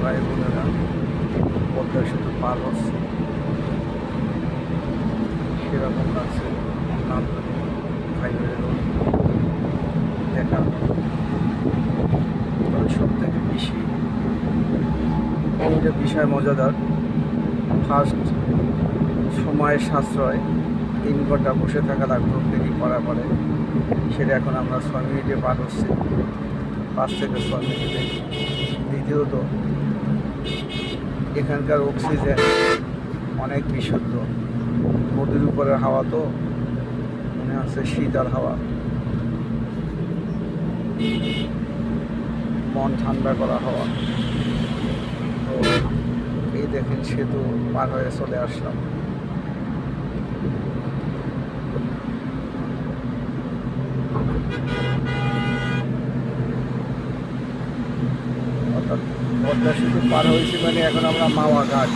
ভাই বোনেরা পদ্মা সেতু পার হচ্ছে, সেরকম লাগছে অন্যান্য ভাই বোনেরও দেখার মতো। তবে সব থেকে বেশি এটা বিষয় মজাদার, ফার্স্ট সময়ের সাশ্রয়, 3 ঘন্টা বসে থাকা লাগতো ফেরি পরে সেটা এখন আমরা 6 মিনিটে পার হচ্ছে, 5 থেকে 6 মিনিটে। দ্বিতীয়ত এখানকার অক্সিজেন অনেক বিশুদ্ধ, নদীর উপরের হাওয়া তো মনে হচ্ছে শীতল হাওয়া, মন ঠান্ডা করা হাওয়া। তো এই দেখেন সেতু পার হয়ে চলে আসলাম। অর্থাৎ পদ্মা সেতু পার হয়েছি মানে এখন আমরা মাওয়া ঘাট